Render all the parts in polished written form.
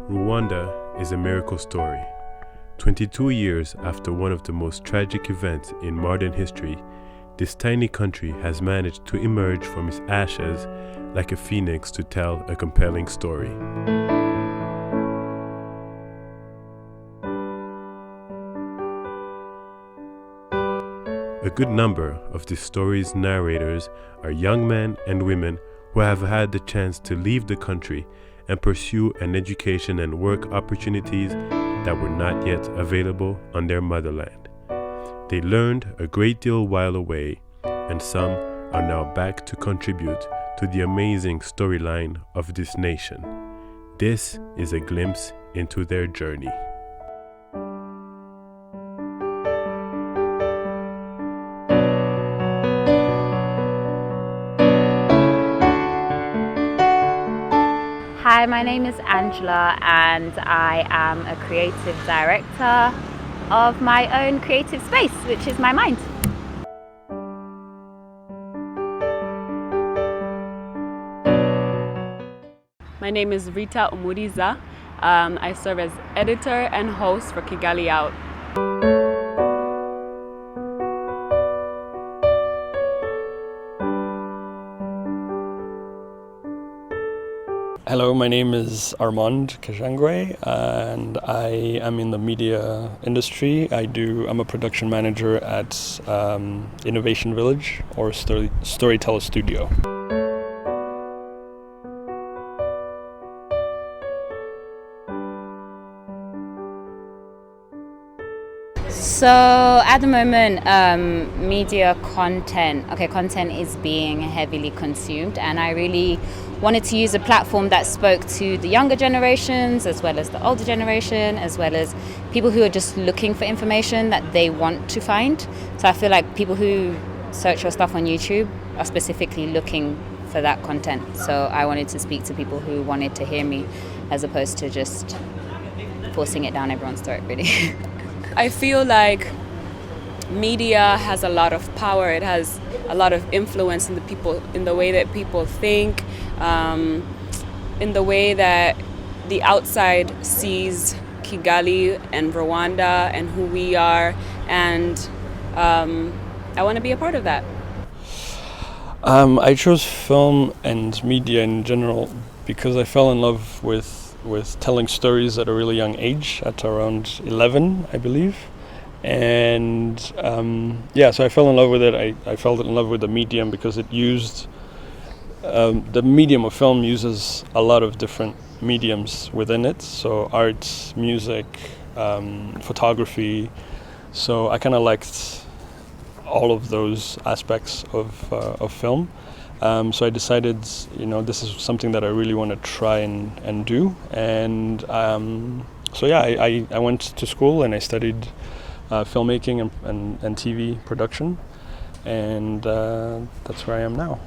Rwanda is a miracle story. 22 years after one of the most tragic events in modern history, this tiny country has managed to emerge from its ashes like a phoenix to tell a compelling story. A good number of this story's narrators are young men and women who have had the chance to leave the country and pursue an education and work opportunities that were not yet available on their motherland. They learned a great deal while away, and some are now back to contribute to the amazing storyline of this nation. This is a glimpse into their journey. Hi, my name is Angela and I am a creative director of my own creative space, which is my mind. My name is Rita Umuriza. I serve as editor and host for Kigali Out. Hello, my name is Armand Kajangwe and I am in the media industry. I'm a production manager at Innovation Village or Storyteller Studio. So at the moment, media content is being heavily consumed, and I really wanted to use a platform that spoke to the younger generations as well as the older generation, as well as people who are just looking for information that they want to find. So I feel like people who search your stuff on YouTube are specifically looking for that content. So I wanted to speak to people who wanted to hear me as opposed to just forcing it down everyone's throat, really. I feel like media has a lot of power. It has a lot of influence in the way that people think, in the way that the outside sees Kigali and Rwanda and who we are, and I want to be a part of that. I chose film and media in general because I fell in love with telling stories at a really young age, at around 11, I believe. And so I fell in love with it. I fell in love with the medium because it used, the medium of film uses a lot of different mediums within it. So art, music, photography. So I kind of liked all of those aspects of film. So I decided, this is something that I really want to try and do. And I went to school and I studied filmmaking and TV production. And that's where I am now.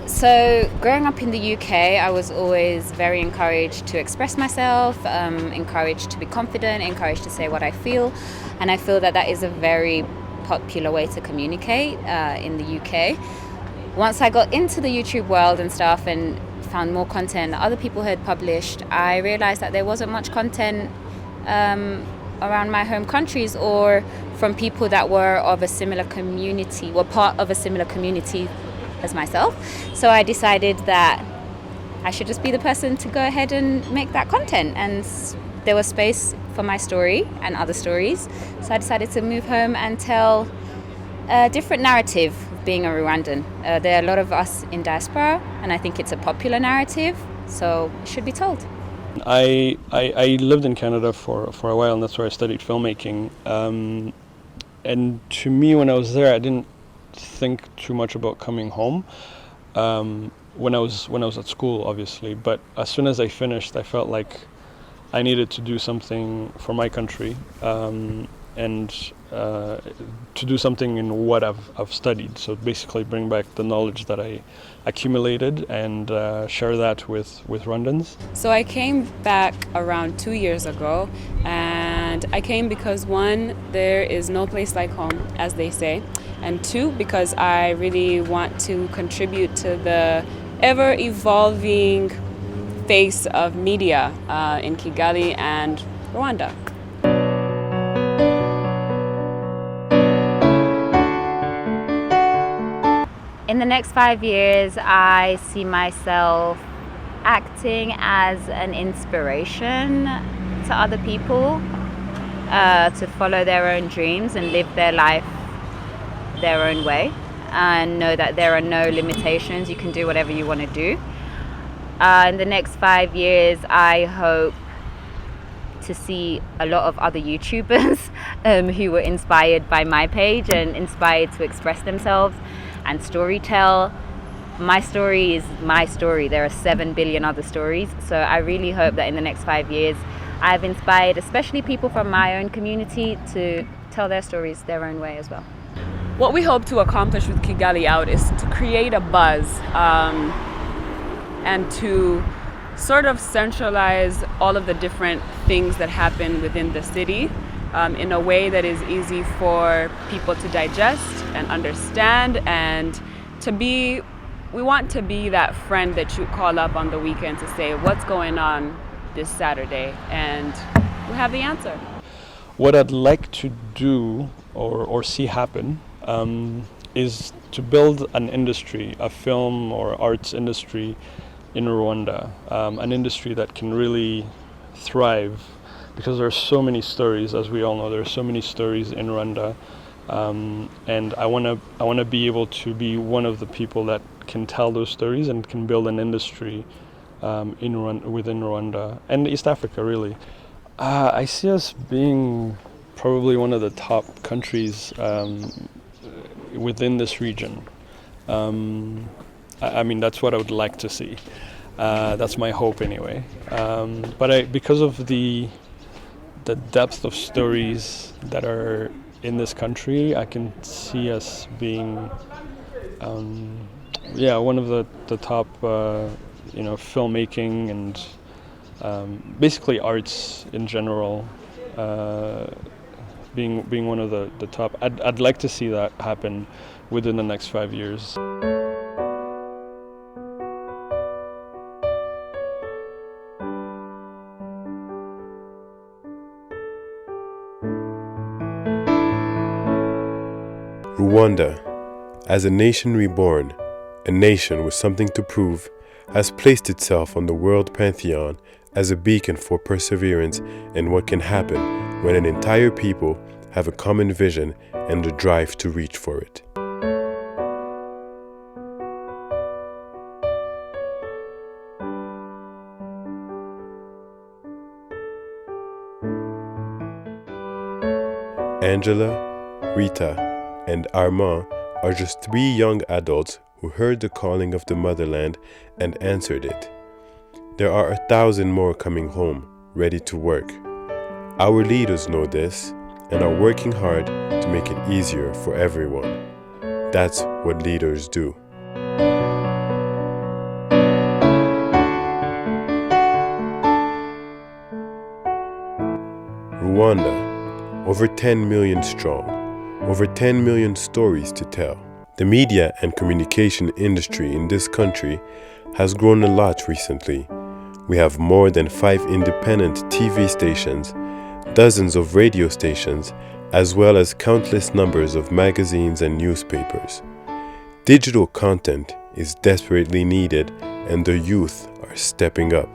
So growing up in the UK, I was always very encouraged to express myself, encouraged to be confident, encouraged to say what I feel. And I feel that is a very popular way to communicate in the UK. Once I got into the YouTube world and stuff and found more content that other people had published, I realized that there wasn't much content around my home countries or from people that were of a similar community, were part of a similar community as myself. So I decided that I should just be the person to go ahead and make that content, and there was space for my story and other stories. So I decided to move home and tell a different narrative of being a Rwandan. There are a lot of us in diaspora, and I think it's a popular narrative, so it should be told. I lived in Canada for a while, and that's where I studied filmmaking. And to me, when I was there, I didn't think too much about coming home when I was at school, obviously. But as soon as I finished, I felt like I needed to do something for my country and to do something in what I've studied. So basically, bring back the knowledge that I accumulated and share that with Rwandans. So I came back around 2 years ago, and I came because one, there is no place like home, as they say. and 2, because I really want to contribute to the ever-evolving face of media in Kigali and Rwanda. In the next 5 years, I see myself acting as an inspiration to other people to follow their own dreams and live their life their own way, and know that there are no limitations. You can do whatever you want to do. In the next 5 years, I hope to see a lot of other YouTubers who were inspired by my page and inspired to express themselves and storytell. My story is my story. There are 7 billion other stories. So I really hope that in the next 5 years, I've inspired especially people from my own community to tell their stories their own way as well. What we hope to accomplish with Kigali Out is to create a buzz and to sort of centralize all of the different things that happen within the city in a way that is easy for people to digest and understand, and we want to be that friend that you call up on the weekend to say, what's going on this Saturday? And we have the answer. What I'd like to do or see happen is to build an industry, a film or arts industry in Rwanda, an industry that can really thrive, because there are so many stories, as we all know, there are so many stories in Rwanda, and I want to be able to be one of the people that can tell those stories and can build an industry within Rwanda and East Africa, really. I see us being probably one of the top countries within this region. I mean, that's what I would like to see. That's my hope, anyway. But because of the depth of stories that are in this country, I can see us being, one of the top, filmmaking and basically arts in general. Being one of the top. I'd like to see that happen within the next 5 years. Rwanda, as a nation reborn, a nation with something to prove, has placed itself on the world pantheon as a beacon for perseverance in what can happen when an entire people have a common vision and the drive to reach for it. Angela, Rita, and Armand are just 3 young adults who heard the calling of the motherland and answered it. There are 1,000 more coming home, ready to work. Our leaders know this and are working hard to make it easier for everyone. That's what leaders do. Rwanda, over 10 million strong, over 10 million stories to tell. The media and communication industry in this country has grown a lot recently. We have more than 5 independent TV stations, dozens of radio stations, as well as countless numbers of magazines and newspapers. Digital content is desperately needed, and the youth are stepping up.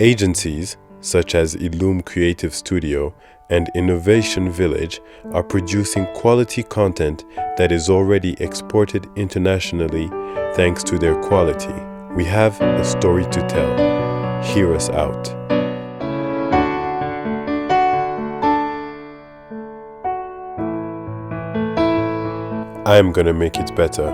Agencies such as Illum Creative Studio and Innovation Village are producing quality content that is already exported internationally thanks to their quality. We have a story to tell. Hear us out. I'm gonna make it better.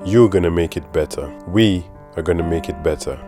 You're gonna make it better. We are gonna make it better.